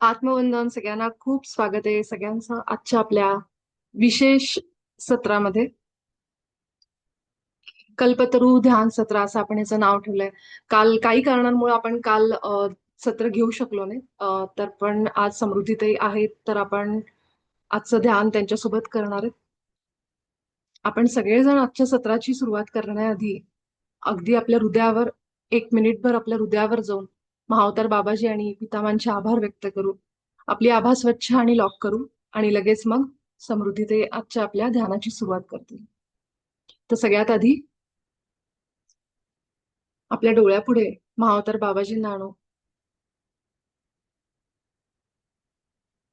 आत्मवंदन सगळ्यांना खूप स्वागत आहे सगळ्यांचं आजच्या आपल्या विशेष सत्रामध्ये. कल्पतरू ध्यान सत्र असं आपण याचं नाव ठेवलंय. काल काही कारणांमुळे आपण काल सत्र घेऊ शकलो नाही. तर पण आज समृद्धीताई आहेत तर आपण आजचं ध्यान त्यांच्यासोबत करणार आहेत. आपण सगळेजण आजच्या सत्राची सुरुवात करण्याआधी अगदी आपल्या हृदयावर 1 मिनिटभर आपल्या हृदयावर जाऊन महाअवतार बाबाजी आणि पितामांचे आभार व्यक्त करू. आपली आभा स्वच्छ आणि लॉक करू आणि लगेच मग समृद्धी ते आजच्या आपल्या ध्यानाची सुरुवात करतील. तर सगळ्यात आधी आपल्या डोळ्यापुढे महाअवतार बाबाजींना आणू.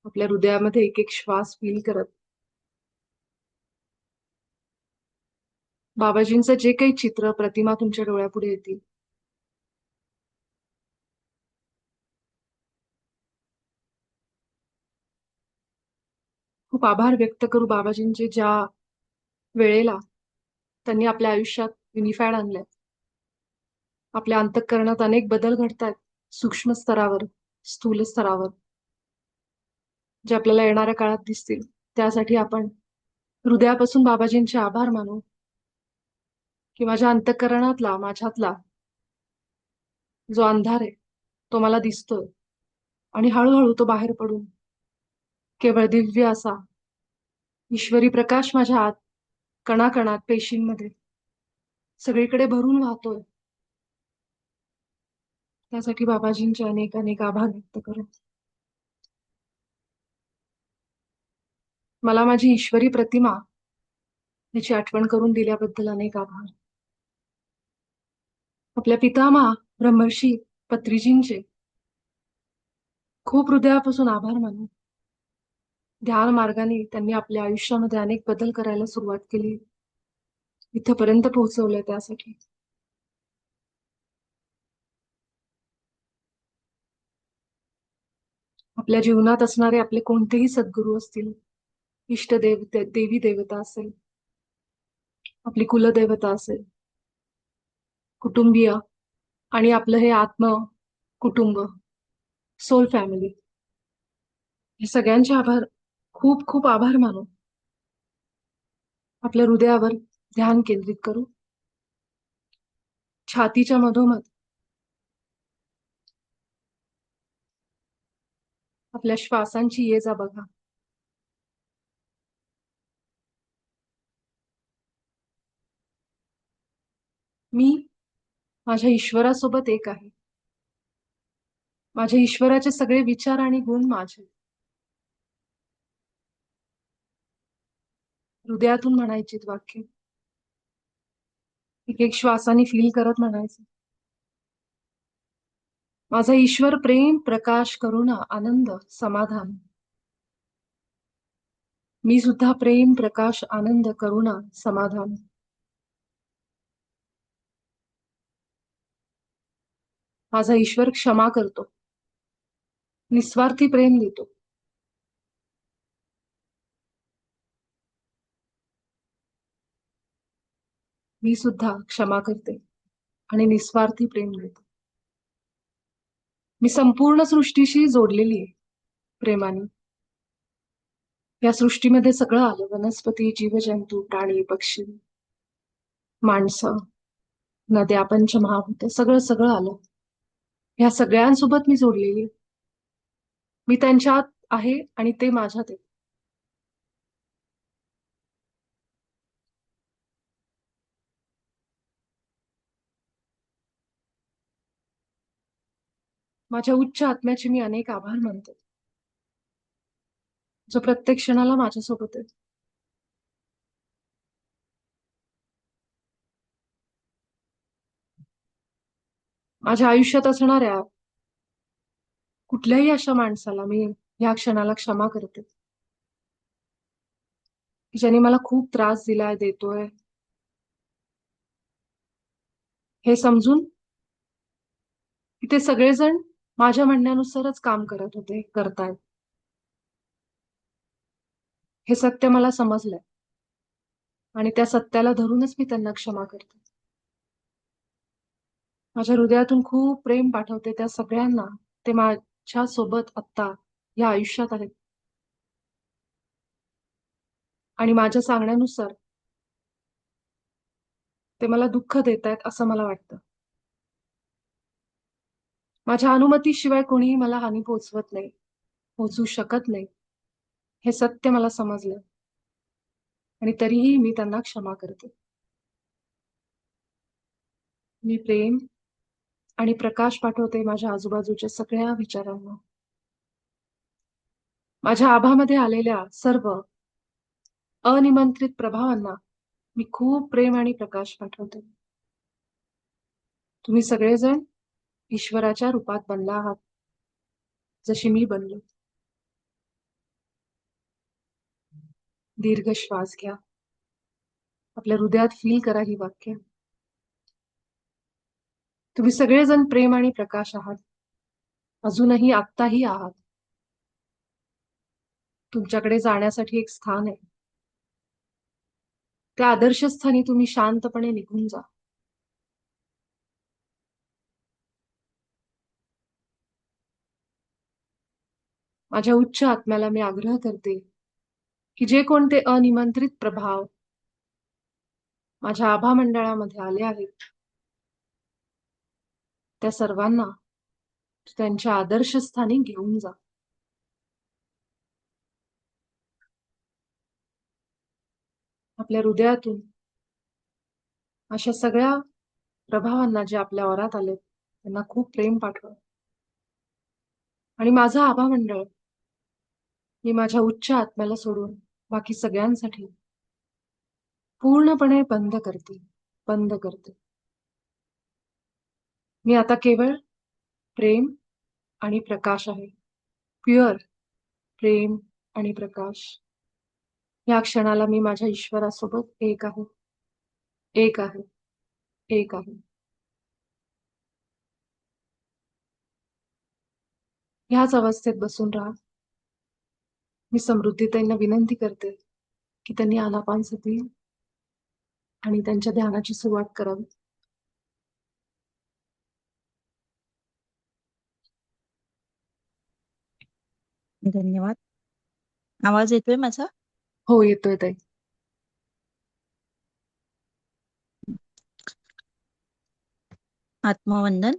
आपल्या हृदयामध्ये एक एक श्वास फील करत बाबाजींचं जे काही चित्र प्रतिमा तुमच्या डोळ्यापुढे येतील खूप आभार व्यक्त करू बाबाजींचे, ज्या वेळेला त्यांनी आपल्या आयुष्यात युनिफाईड आणलंय. आपल्या अंतःकरणात अनेक बदल घडतायत, सूक्ष्म स्तरावर, स्थूल स्तरावर, जे आपल्याला येणाऱ्या काळात दिसतील. त्यासाठी आपण हृदयापासून बाबाजींचे आभार मानू की माझ्या अंतःकरणातला, माझ्यातला जो अंधार आहे तो मला दिसतोय आणि हळूहळू तो बाहेर पडून केवळ दिव्य असा ईश्वरी प्रकाश माझ्या आत कणाकणात, पेशींमध्ये सगळीकडे भरून वाहतोय. त्यासाठी बाबाजींचे अनेक अनेक आभार व्यक्त करू. मला माझी ईश्वरी प्रतिमा याची आठवण करून दिल्याबद्दल अनेक आभार. आपल्या पितामहा ब्रह्मर्षी पत्रीजींचे खूप हृदयापासून आभार मानू. ध्यान मार्गाने त्यांनी आपल्या आयुष्यामध्ये अनेक बदल करायला सुरुवात केली, इथपर्यंत पोहोचवलंय. त्यासाठी आपल्या जीवनात असणारे आपले कोणतेही सद्गुरू असतील, इष्टदेव, देवी देवता असेल, आपली कुलदेवता असेल, कुटुंबीय आणि आपलं हे आत्म कुटुंब, सोल फॅमिली, हे सगळ्यांचे आभार, खूप खूप आभार मानू. आपल्या हृदयावर ध्यान केंद्रित करू. छातीच्या मधोमध आपल्या श्वासांची ये जा बघा. मी माझ्या ईश्वरासोबत एक आहे. माझ्या ईश्वराचे सगळे विचार आणि गुण माझे. हृदयातून म्हणायची वाक्य, एक एक श्वासाने फील करत म्हणायचं. माझा ईश्वर प्रेम, प्रकाश, करुणा, आनंद, समाधान. मी सुद्धा प्रेम, प्रकाश, आनंद, करुणा, समाधान. माझा ईश्वर क्षमा करतो, निस्वार्थी प्रेम देतो. मी सुद्धा क्षमा करते आणि निस्वार्थी प्रेम देते. मी संपूर्ण सृष्टीशी जोडलेली आहे प्रेमाने. या सृष्टीमध्ये सगळं आलं, वनस्पती, जीवजंतू, प्राणी, पक्षी, माणसं, नद्या, पंचमहाभूत, सगळं सगळं आलं. ह्या सगळ्यांसोबत मी जोडलेली. मी त्यांच्यात आहे आणि ते माझ्यात आहे. माझ्या उच्च आत्म्याचे मी अनेक आभार मानते, जो प्रत्येक क्षणाला माझ्यासोबत आहे. माझ्या आयुष्यात असणाऱ्या कुठल्याही अशा माणसाला मी ह्या क्षणाला क्षमा करते, ज्याने मला खूप त्रास दिलाय, देतोय, हे समजून की ते सगळेजण माझ्या म्हणण्यानुसारच काम करत होते, करतायत. हे सत्य मला समजलंय आणि त्या सत्याला धरूनच मी त्यांना क्षमा करते. माझ्या हृदयातून खूप प्रेम पाठवते त्या सगळ्यांना. ते माझ्या सोबत आत्ता या आयुष्यात आहेत आणि माझ्या सांगण्यानुसार ते मला दुःख देत आहेत असं मला वाटतं. माझ्या अनुमतीशिवाय कोणीही मला हानी पोहोचवत नाही, पोहोचवू शकत नाही. हे सत्य मला समजलं आणि तरीही मी त्यांना क्षमा करते. मी प्रेम आणि प्रकाश पाठवते माझ्या आजूबाजूच्या सगळ्या विचारांना. माझ्या आभामध्ये आलेल्या सर्व अनिमंत्रित प्रभावांना मी खूप प्रेम आणि प्रकाश पाठवते. तुम्ही सगळेजण ईश्वराच्या रूपात बनला आहात, जशी मी बनलो. दीर्घ श्वास घ्या. आपल्या हृदयात फील करा ही वाक्य. तुम्ही सगळेजण प्रेम आणि प्रकाश आहात. अजूनही आत्ताही आहात. तुमच्याकडे जाण्यासाठी एक स्थान आहे. त्या आदर्शस्थानी तुम्ही शांतपणे निघून जा. माझ्या उच्च आत्म्याला मी आग्रह करते की जे कोणते अनिमंत्रित प्रभाव माझ्या आभा मंडळामध्ये आले आहेत, त्या सर्वांना त्यांच्या आदर्शस्थानी घेऊन जा. आपल्या हृदयातून अशा सगळ्या प्रभावांना जे आपल्या वरात आलेत त्यांना खूप प्रेम पाठवा. आणि माझं आभा मंडळ मी माझ्या उच्च आत्म्याला सोडून बाकी सगळ्यांसाठी पूर्णपणे बंद करते, बंद करते. मी आता केवळ प्रेम आणि प्रकाश आहे. प्युअर प्रेम आणि प्रकाश. या क्षणाला मी माझ्या ईश्वरासोबत एक आहे, एक आहे, एक आहे. ह्याच अवस्थेत बसून राहा. मी समृद्धीताईंना विनंती करते की त्यांनी आनापानसती आणि त्यांच्या ध्यानाची सुरुवात करावी. धन्यवाद. आवाज येतोय माझा? हो, येतोय ताई. आत्मवंदन.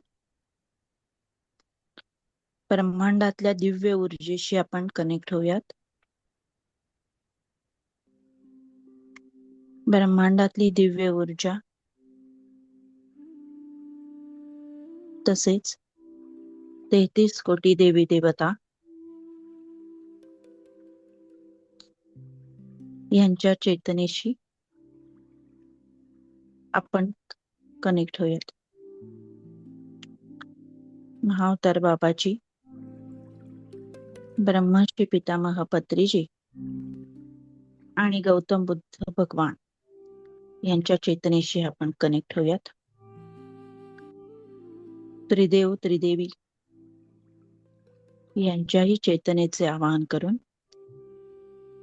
ब्रह्मांडातल्या दिव्य ऊर्जेशी आपण कनेक्ट होऊयात. ब्रह्मांडातली दिव्य ऊर्जा तसेच 33 कोटी देवी देवता यांच्या चेतनेशी आपण कनेक्ट होऊयात. महाअवतार बाबाजी, ब्रह्मर्षी पितामह पत्रीजी आणि गौतम बुद्ध भगवान यांच्या चेतनेशी आपण कनेक्ट होऊयात. त्रिदेव त्रिदेवी यांच्याही चेतनेचे आवाहन करून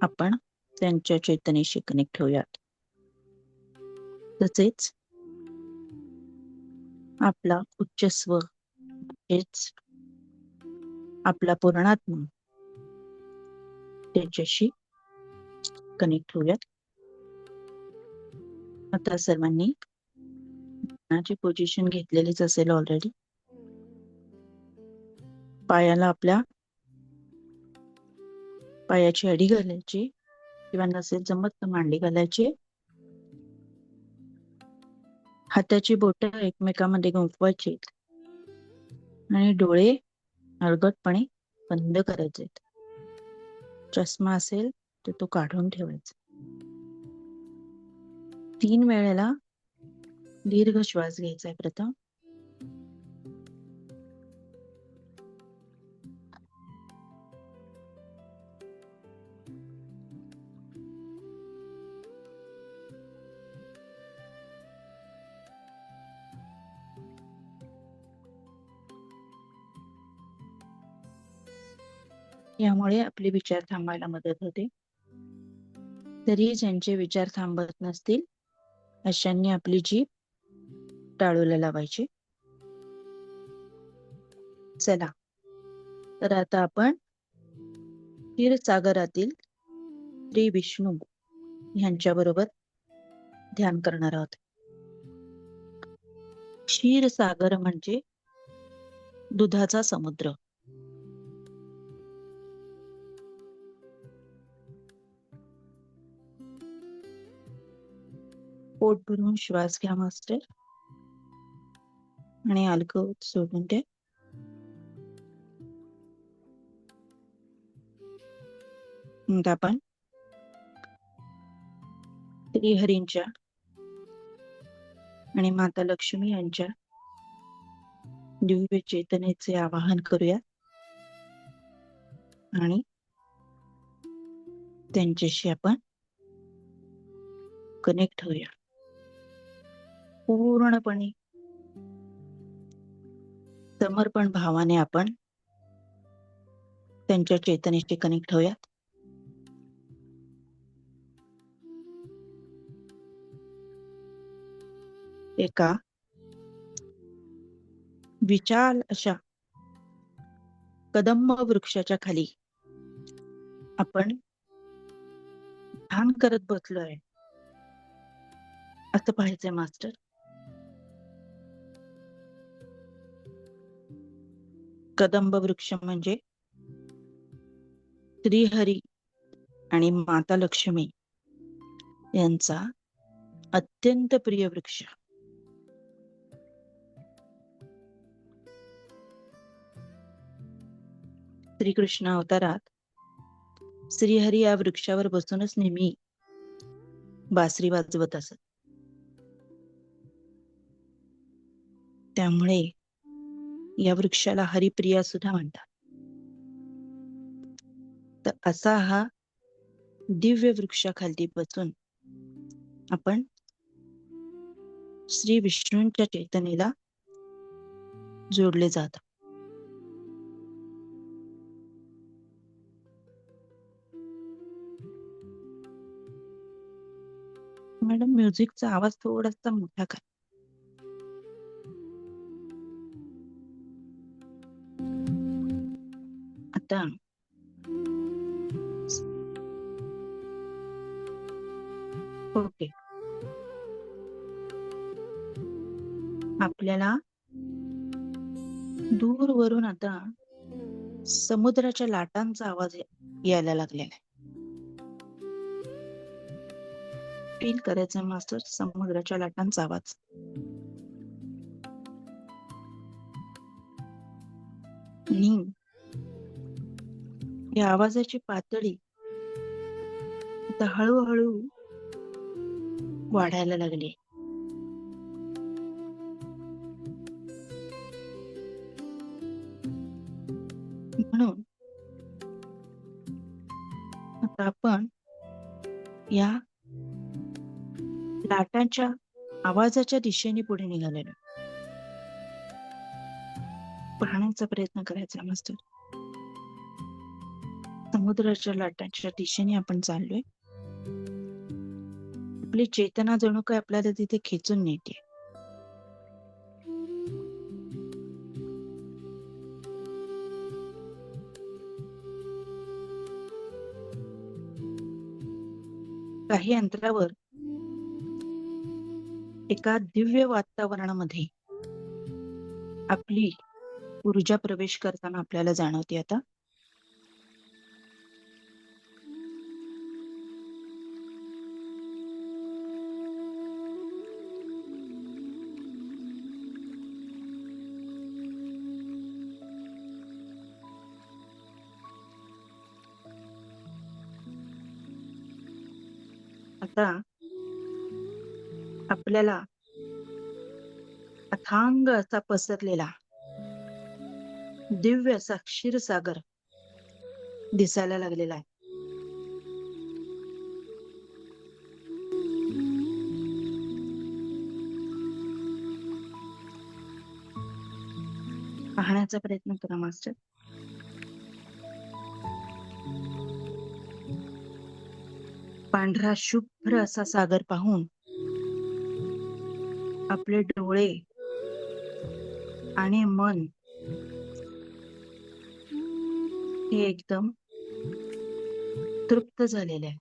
आपण त्यांच्या चेतनेशी कनेक्ट होऊयात. तसेच आपला उच्च स्व हेच आपला पूर्णात्मा त्याच्याशी कनेक्ट होऊयात. आता सर्वांनी ध्यानाची पोझिशन घेतलेलीच असेल ऑलरेडी. पायाला आपल्या पायाची अडी घालायची किंवा नसेल जमत तर मांडी घालायची. हाताची बोटं एकमेकांमध्ये गुंफवायची आणि डोळे अलगदपणे बंद करायचे. चष्मा असेल तर तो काढून ठेवायचा. 3 वेळेला दीर्घ श्वास घ्यायचा प्रथम. यामुळे आपले विचार थांबायला मदत होते. तरी ज्यांचे विचार थांबत नसतील अशांनी आपली जीभ टाळूला लावायची. चला, तर आता आपण क्षीरसागरातील श्री विष्णू यांच्याबरोबर ध्यान करणार आहोत. क्षीरसागर म्हणजे दुधाचा समुद्र. पोट भरून श्वास घ्या मास्टर आणि अलगद सोडून द्या. मग आपण श्रीहरींच्या आणि माता लक्ष्मी यांच्या दिव्य चेतनेचे आवाहन करूया आणि त्यांच्याशी आपण कनेक्ट होऊया. पूर्णपणे समर्पण भावाने आपण त्यांच्या चेतनेशी कनेक्ट होऊया. एका विशाल अशा कदंब वृक्षाच्या खाली आपण ध्यान करत बसलोय असं पाहायचंय मास्टर. कदंब वृक्ष म्हणजे श्रीहरी आणि माता लक्ष्मी यांचा अत्यंत प्रिय वृक्ष. श्रीकृष्ण अवतारात श्रीहरी या वृक्षावर बसूनच नेहमी बासरी वाजवत असत. त्यामुळे या वृक्षाला हरिप्रिया सुद्धा म्हणतात. तर असा हा दिव्य वृक्षाखाली बसून आपण श्री विष्णूंच्या चेतनेला जोडले जात. मॅडम म्युझिकचा आवाज थोडासा मोठा करा. आता ओके, आपल्याला दूरवरून आता समुद्राच्या लाटांचा आवाज यायला लागलेला आहे. फील करायचं मास्टर समुद्राच्या लाटांचा आवाज. आणि या आवाजाची पातळी आता हळूहळू वाढायला लागली. म्हणून आता आपण या लाटांच्या आवाजाच्या दिशेने पुढे निघालेलो. पाहण्याचा प्रयत्न करायचा मास्टर. समुद्राच्या लाटांच्या दिशेने आपण चाललोय. आपली चेतना जणू काय आपल्याला तिथे खेचून नेते. काही अंतरावर एका दिव्य वातावरणामध्ये आपली ऊर्जा प्रवेश करताना आपल्याला जाणवते. आता आता आपल्याला अथांग असा पसरलेला दिव्य असा क्षीरसागर दिसायला लागलेला आहे. पाहण्याचा प्रयत्न करा मास्टर. पांढरा शुभ्र असा सागर पाहून आपले डोळे आणि मन हे एकदम तृप्त झालेले आहे.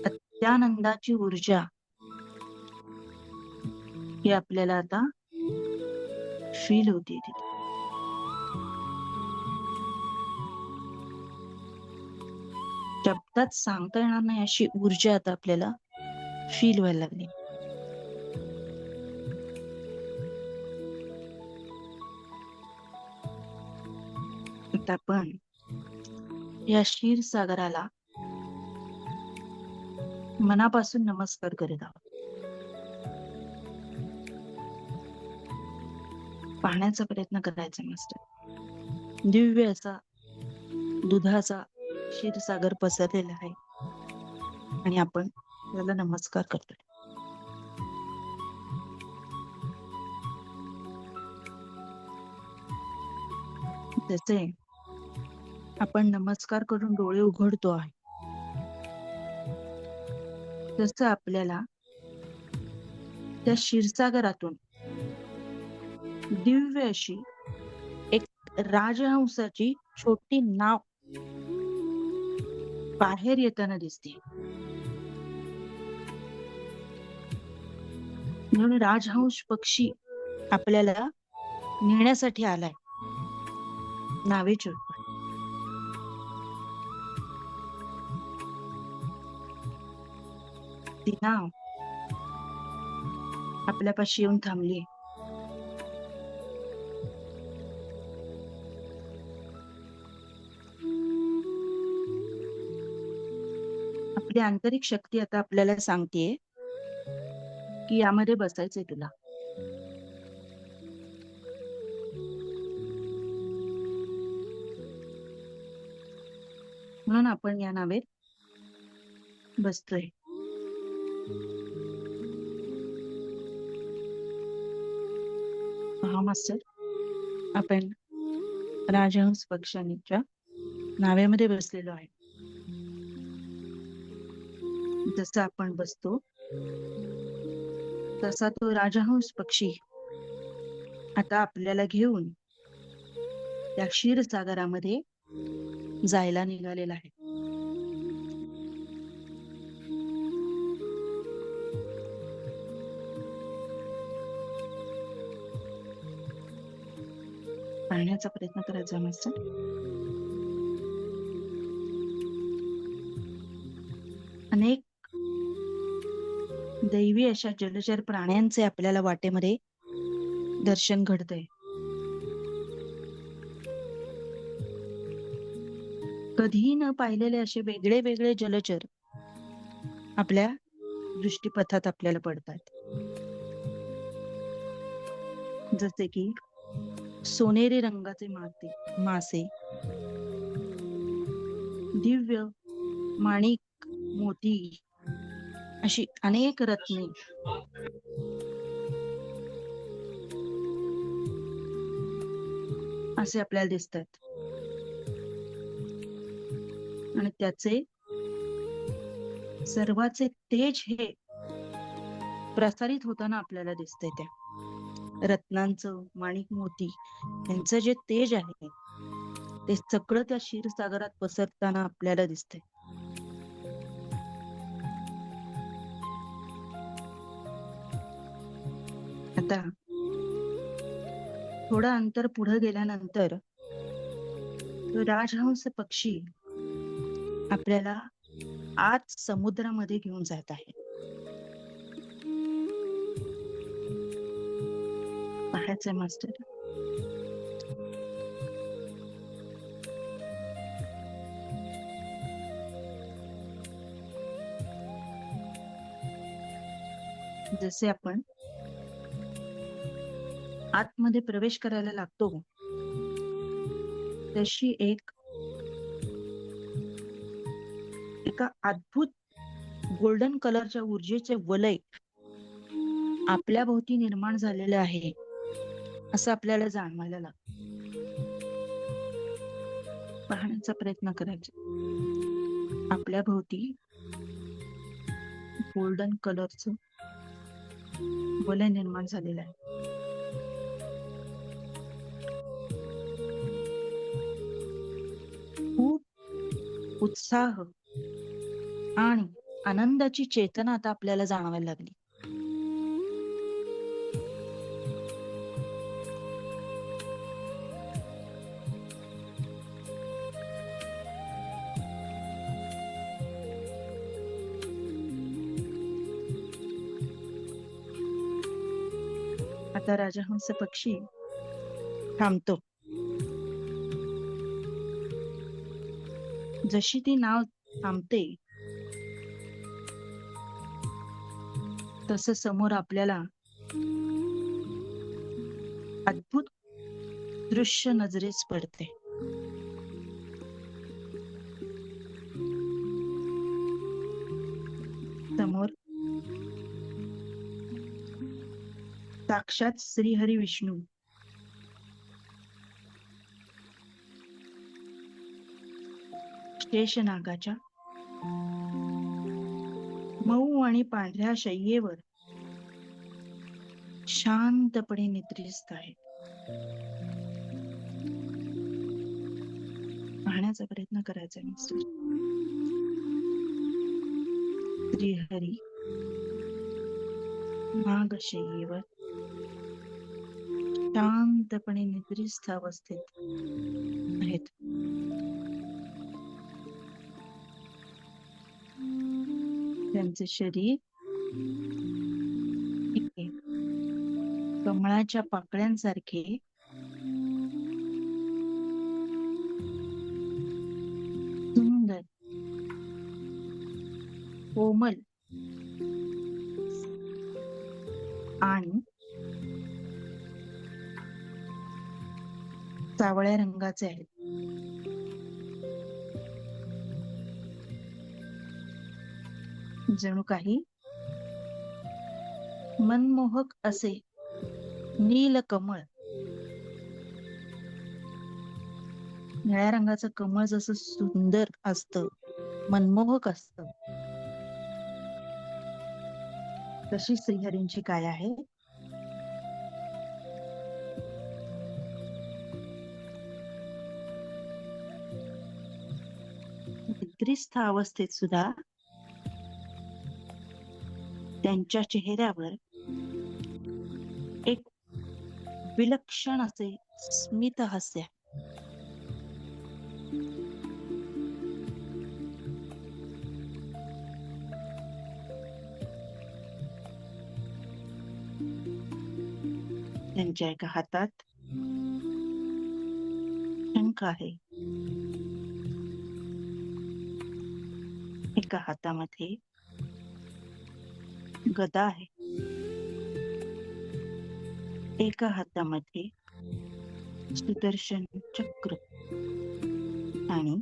अत्यानंदाची ऊर्जा ही आपल्याला आता फील होते तिथे. शब्दात सांगता येणार नाही अशी ऊर्जा आता आपल्याला फील व्हायला लागली. आता आपण या क्षीरसागराला मनापासून नमस्कार करीत आहोत. पाहण्याचा प्रयत्न करायचा मास्टर. दिव्य असा दुधाचा क्षीरसागर पसरलेला आहे आणि आपण त्याला नमस्कार करतोय. जसे आपण नमस्कार करून डोळे उघडतो आहे, तसं आपल्याला त्या क्षीरसागरातून दिव्य अशी एक राजहंसाची छोटी नाव बाहेर येताना दिसते. म्हणून राजहंस पक्षी आपल्याला नेण्यासाठी आलाय नावेच्या रूपात. ती नाव आपल्यापाशी येऊन थांबली. आपली आंतरिक शक्ती आता आपल्याला सांगतेय की यामध्ये बसायचंय तुला. म्हणून आपण या नावेत बसतोय. पहा मास्टर, आपण राजहंस पक्षांच्या नावेमध्ये बसलेलो आहे. जसं आपण बसतो तसा तो राजहंस पक्षी आता आपल्याला घेऊन त्या क्षीरसागरामध्ये जायला निघालेला आहे. पाहण्याचा प्रयत्न करायचा मास्टर. अनेक दैवी अशा जलचर प्राण्यांचे आपल्याला वाटेमध्ये दर्शन घडतंय. कधीही न पाहिलेले असे वेगळे वेगळे जलचर आपल्या दृष्टीपथात आपल्याला पडतात. जसे की सोनेरी रंगाचे मासे, दिव्य माणिक मोती अशी अनेक रत्ने, असे आपल्याला दिसतात. आणि त्याचे सर्वाचे तेज हे प्रसारित होताना आपल्याला दिसतंय. त्या रत्नांचं, माणिक मोती यांचं जे तेज आहे ते सगळं त्या क्षीरसागरात पसरताना आपल्याला दिसतंय. आता थोडं अंतर पुढे गेल्यानंतर तो राजहंस पक्षी आपल्याला आज समुद्रामध्ये घेऊन जात आहे. पाहायचंय मास्टर. जसे आपण आतमध्ये प्रवेश करायला लागतो तशी एका अद्भुत गोल्डन कलरच्या ऊर्जेचे वलय आपल्या भोवती निर्माण झालेले आहे असं आपल्याला जाणवायला लागतं. पाहण्याचा प्रयत्न करायचा. आपल्या भोवती गोल्डन कलरचं वलय निर्माण झालेलं आहे. खूप उत्साह आणि आनंदाची चेतना आता आपल्याला जाणवायला लागली. आता राजहंस पक्षी थांबतो. जशी ती नाव थांबते तसं समोर आपल्याला अद्भुत दृश्य नजरेस पडते. समोर साक्षात श्रीहरी विष्णू शेषनागाच्या मऊ आणि पांढऱ्या शय्येवर शांतपणे निद्रिस्त आहेत. पाहण्याचा प्रयत्न करायचा मिस्टर. श्रीहरी नागशय्येवर शांतपणे निद्रिस्त अवस्थेत आहेत. त्यांचे शरीर कमळाच्या पाकळ्यांसारखे सुंदर कोमल आणि सावळ्या रंगाचे आहेत. जणू काही मनमोहक असे नीलकमळ, निळ्या रंगाचं कमळ जसं सुंदर असतं, मनमोहक असतं, तशी श्रीहरींची काय आहे. निद्रिस्त अवस्थेत सुद्धा त्यांच्या चेहऱ्यावर एक विलक्षण असे स्मित हास्य. त्यांच्या एका हातात शंख आहे, एका हातामध्ये गदा आहे, एका हातामध्ये सुदर्शन चक्र आणि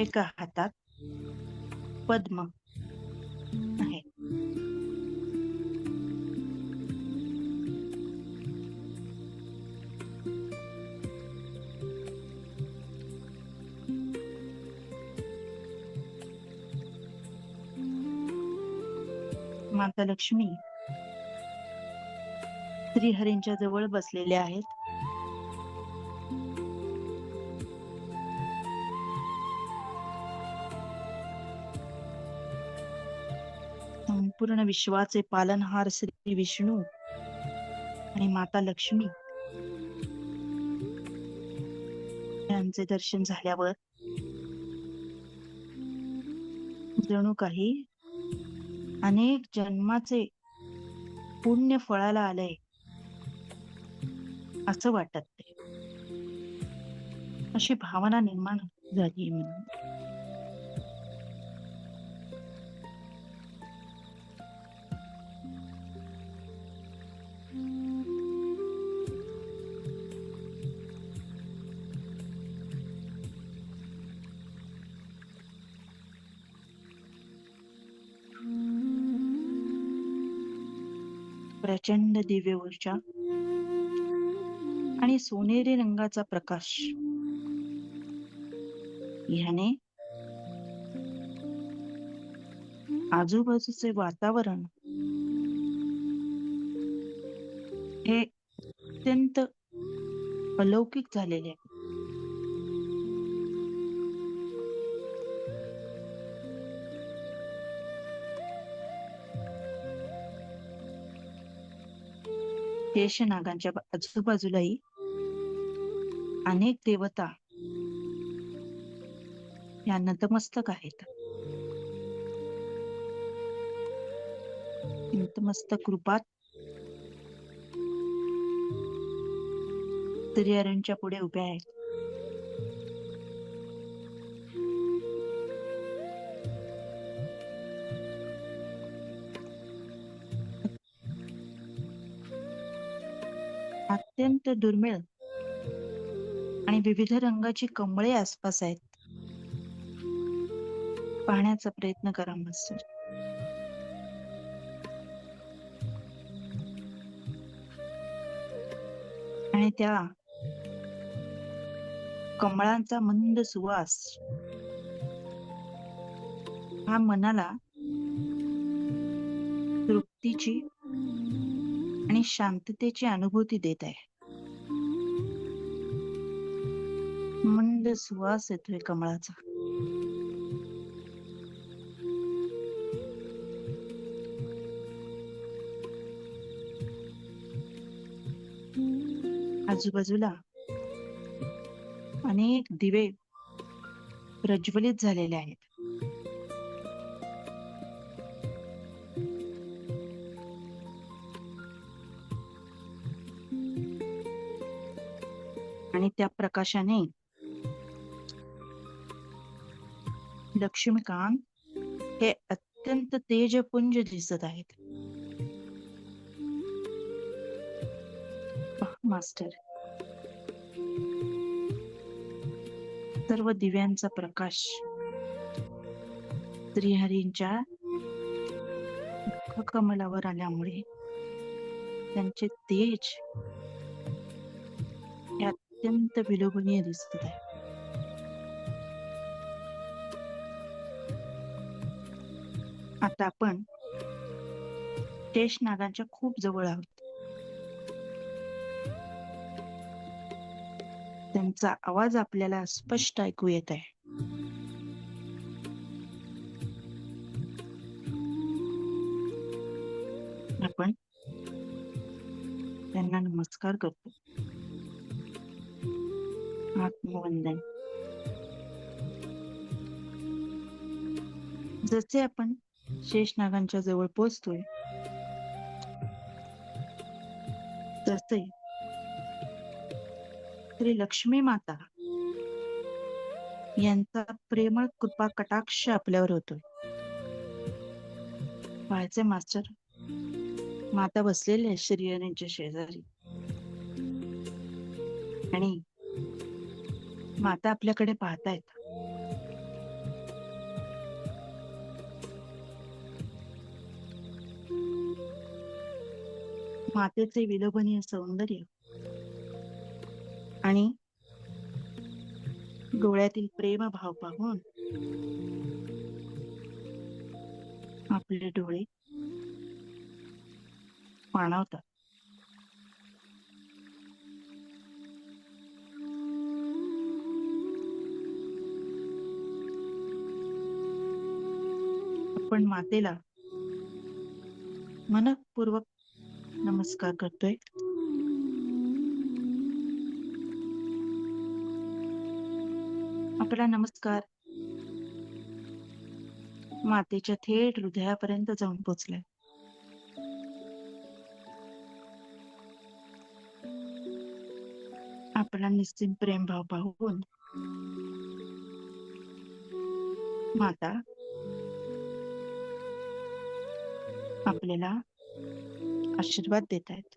एका हातात पद्म आहे. माता लक्ष्मी श्रीहरींच्या जवळ बसलेल्या आहेत. संपूर्ण विश्वाचे पालनहार श्री विष्णू आणि माता लक्ष्मी यांचे दर्शन झाल्यावर जणू काही अनेक जन्माचे पुण्य फळाला आलंय असं वाटत, अशी भावना निर्माण झाली. म्हणून प्रचंड दिव्य ऊर्जा आणि सोनेरी रंगाचा प्रकाश ह्याने आजूबाजूचे वातावरण हे अत्यंत अलौकिक झालेले आहे. शेषनागांच्या आजूबाजूलाही अनेक देवता या नतमस्तक आहेत. नतमस्तक रूपात श्रीहरींच्या पुढे उभ्या आहेत. अत्यंत दुर्मिळ आणि विविध रंगाची कमळे आसपास आहेत. पाहण्याचा प्रयत्न करा मास्टर. आणि त्या कमळांचा मंद सुवास हा मनाला तृप्तीची आणि शांततेची अनुभूती देत आहे. मंद सुवास येतोय कमळाचा. आजूबाजूला अनेक दिवे प्रज्वलित झालेले आहेत. आणि त्या प्रकाशाने लक्ष्मीकांत हे अत्यंत तेजपुंज दिसत आहेत. मास्टर, सर्व दिव्यांचा प्रकाश श्रीहरींच्या कमलावर आल्यामुळे त्यांचे तेज हे अत्यंत विलोभनीय दिसत आहे. आता आपण शेषनागांच्या खूप जवळ आहोत. त्यांचा आवाज आपल्याला स्पष्ट ऐकू येत आहे. आपण त्यांना नमस्कार करतो. आत्मवंदन. जसे आपण शेषनागांच्या जवळ पोहोचतोय तसे श्री लक्ष्मी माता यांचा प्रेमळ कृपा कटाक्ष आपल्यावर होतोय. पाहायचे मास्टर, माता बसलेली आहे श्रीहरींच्या शेजारी आणि माता आपल्याकडे पाहतायत. मातेचे विलोभनीय सौंदर्य आणि डोळ्यातील प्रेमभाव पाहून आपले डोळे पाणावतात. आपण मातेला मनःपूर्वक नमस्कार करतोय. आपला नमस्कार मातेच्या थेट हृदयापर्यंत जाऊन पोचलाय. आपला निस्सीम प्रेमभाव पाहून माता आपल्याला आशीर्वाद देत आहेत.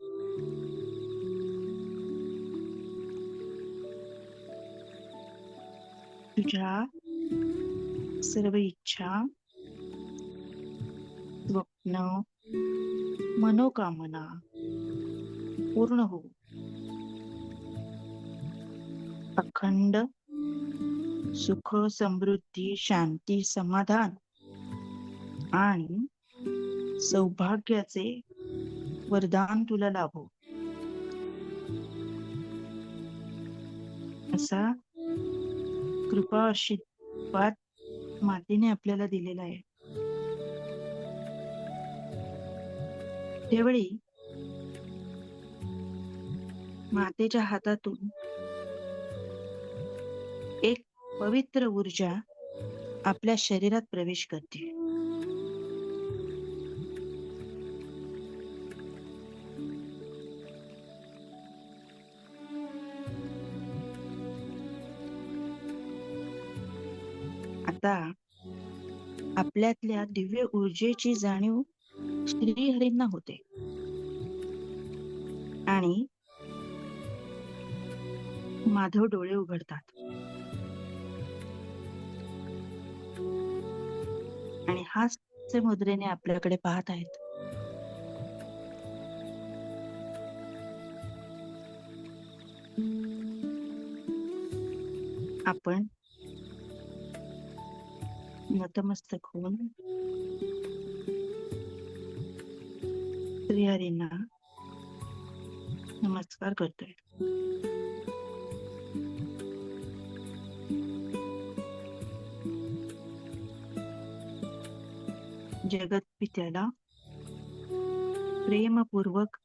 तुझ्या सर्व इच्छा, स्वप्न, मनोकामना पूर्ण हो. अखंड सुख, समृद्धी, शांती, समाधान आणि सौभाग्याचे वरदान तुला लाभो, असा कृपा आशीर्वाद मातेने आपल्याला दिलेला आहे. त्यावेळी मातेच्या हातातून एक पवित्र ऊर्जा आपल्या शरीरात प्रवेश करते. आता आपल्यातल्या दिव्य ऊर्जेची जाणीव श्रीहरींना होते आणि माधव डोळे उघडतात आणि हास्य मुद्रेने आपल्याकडे पाहत आहेत. आपण नतमस्तक होऊन श्रीहरींना नमस्कार करतोय. जगतपित्याला प्रेमपूर्वक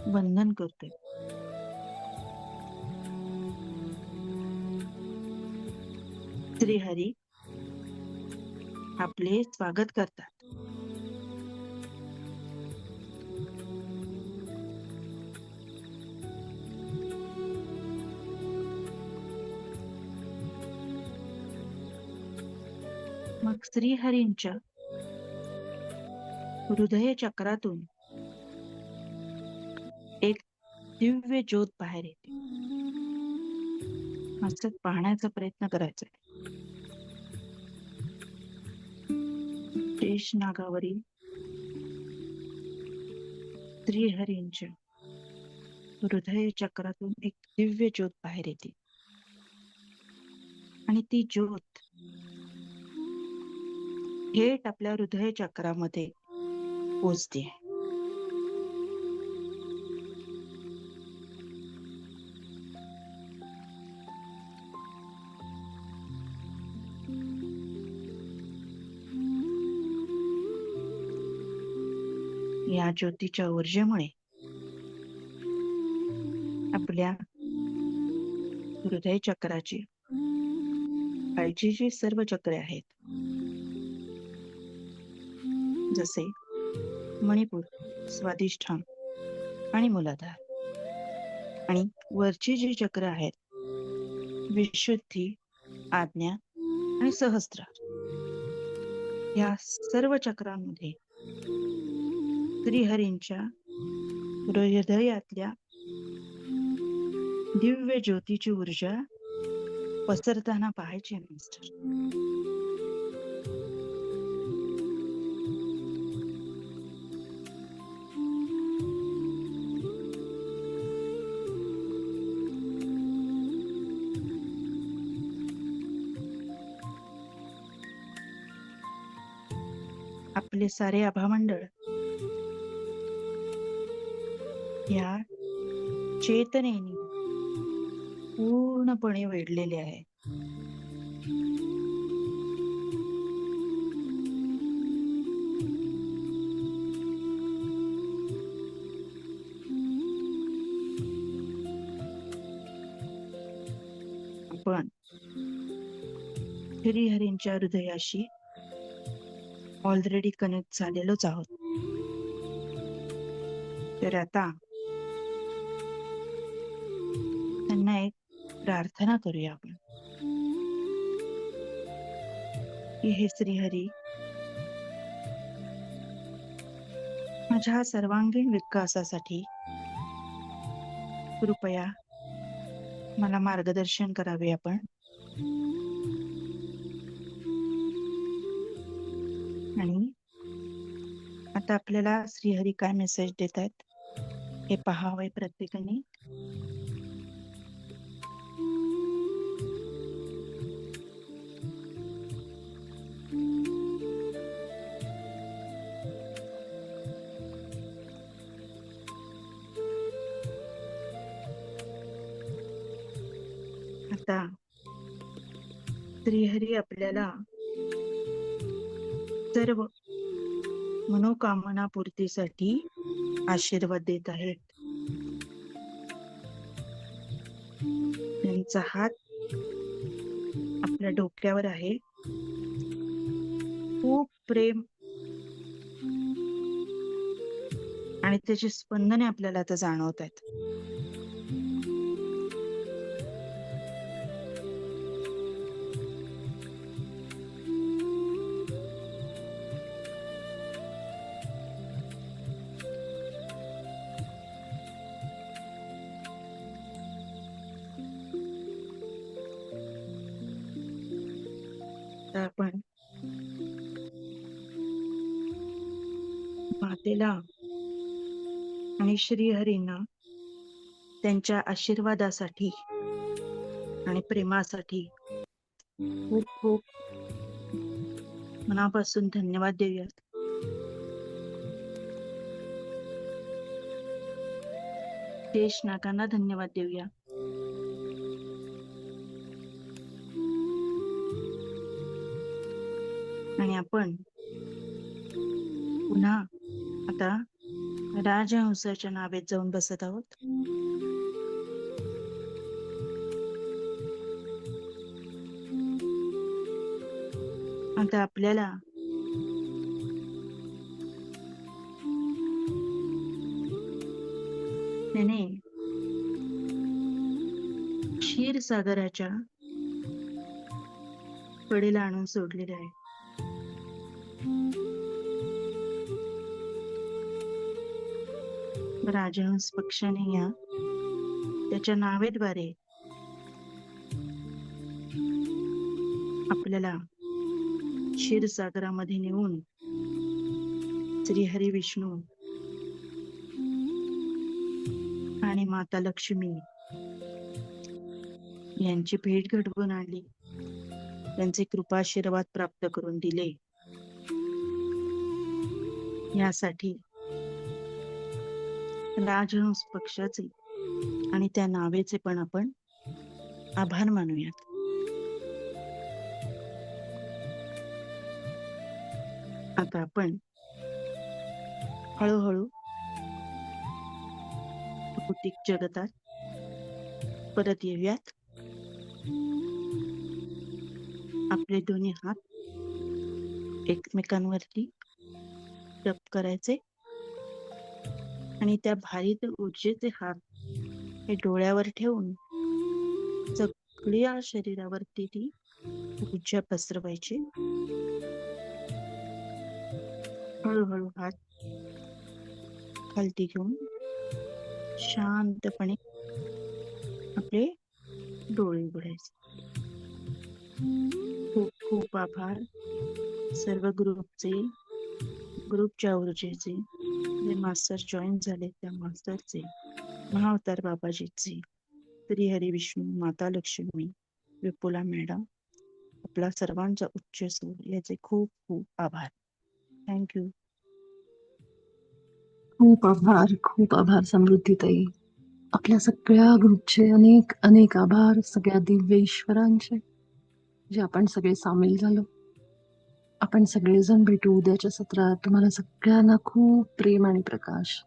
वंदन करतोय. श्रीहरी आपले स्वागत करतात. मग श्रीहरींच्या हृदय चक्रातून एक दिव्य ज्योत बाहेर येते. असं पाहण्याचा प्रयत्न करायचा. शेष नागावरील श्रीहरींच्या हृदय चक्रातून एक दिव्य ज्योत बाहेर येते आणि ती ज्योत थेट आपल्या हृदय चक्रामध्ये पोचते. या ज्योतीच्या ऊर्जेमुळे आपल्या हृदय चक्राची खालची जी सर्व चक्रे आहेत, जसे मणिपूर, स्वादिष्ठान आणि मूलाधार, आणि वरची जी चक्र आहेत, विशुद्धी, आज्ञा आणि सहस्त्रार, या सर्व चक्रांमध्ये श्रीहरींच्या हृदयातल्या दिव्य ज्योतीची ऊर्जा पसरताना पाहायची मास्टर. आपले सारे आभामंडळ या चेतनेने पूर्णपणे वेढलेले आहे. आपण श्रीहरींच्या हृदयाशी ऑलरेडी कनेक्ट झालेलोच आहोत. तर आता त्यांना एक प्रार्थना करूया आपण की हे श्रीहरी, माझ्या सर्वांगीण विकासासाठी कृपया मला मार्गदर्शन करावे. आपण आणि आता आपल्याला श्रीहरी काय मेसेज देत आहेत हे पाहावे प्रत्येकाने. आता श्रीहरी आपल्याला सर्व मनोकामना पूर्तीसाठी आशीर्वाद देत आहेत. त्यांचा हात आपल्या डोक्यावर आहे. खूप प्रेम आणि त्याची स्पंदने आपल्याला आता जाणवत आहेत. आता आपण मातेला आणि श्रीहरींना त्यांच्या आशीर्वादासाठी आणि प्रेमासाठी खूप खूप मनापासून धन्यवाद देऊयात. शेष नागांना धन्यवाद देऊया. आणि आपण पुन्हा आता राजहंसाच्या नावेत जाऊन बसत आहोत. आता आपल्याला त्याने क्षीरसागराच्या कडेला आणून सोडलेले आहे. राजहंस पक्षाने या त्याच्या नावेद्वारे आपल्याला क्षीरसागरामध्ये नेऊन श्रीहरी विष्णू आणि माता लक्ष्मी यांची भेट घडवून आणली. त्यांचे कृपाशीर्वाद प्राप्त करून दिले. यासाठी राजहंस पक्षाचे आणि त्या नावेचे पण आपण आभार मानूयात. आता आपण हळूहळू भौतिक जगतात परत येऊयात. आपले दोन्ही हात एकमेकांवरती जप करायचे आणि त्या भारीत ऊर्जेचे हात हे डोळ्यावर ठेवून सगळ्या शरीरावरती ती ऊर्जा पसरवायची. हळूहळू हात खालती घेऊन शांतपणे आपले डोळे उघडायचे. खूप खूप आभार सर्व ग्रुपच्या ऊर्जेचे, जे मास्टर जॉईन झाले त्या मास्टरचे, महाअवतार बाबाजीचे, श्रीहरी विष्णू, माता लक्ष्मी, विपुला मॅडम, आपला सर्वांचा उच्च सूर, याचे खूप खूप आभार. थँक्यू. खूप आभार समृद्धीताई. आपल्या सगळ्या ग्रुपचे अनेक अनेक आभार, सगळ्या दिव्य ईश्वरांचे, जे आपण सगळे सामील झालो. आपण सगळेजण भेटू उद्याच्या सत्रात. तुम्हाला सगळ्यांना खूप प्रेम आणि प्रकाश.